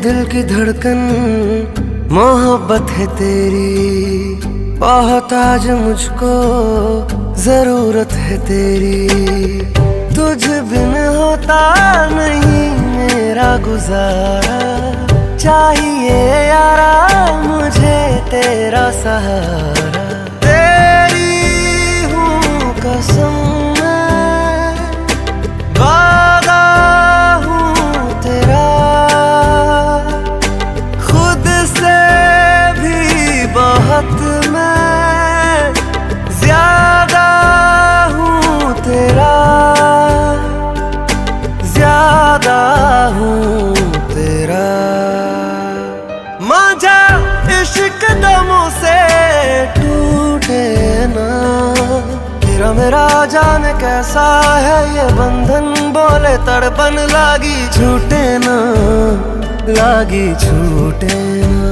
दिल की धड़कन मोहब्बत है तेरी, बहुत आज मुझको जरूरत है तेरी। तुझ बिन होता नहीं मेरा गुजारा, चाहिए यारा मुझे तेरा सहारा। तेरी हूँ कसम मैं, वादा हूँ तेरा, खुद से भी बहुत मैं ज्यादा हूँ तेरा, ज्यादा हूँ तेरा। मांझा इश्क दमों से टूटे ना, तेरा मेरा जाने कैसा है ये बंधन, बोले तड़पन लागी छूटे ना, लागी छूटे ना।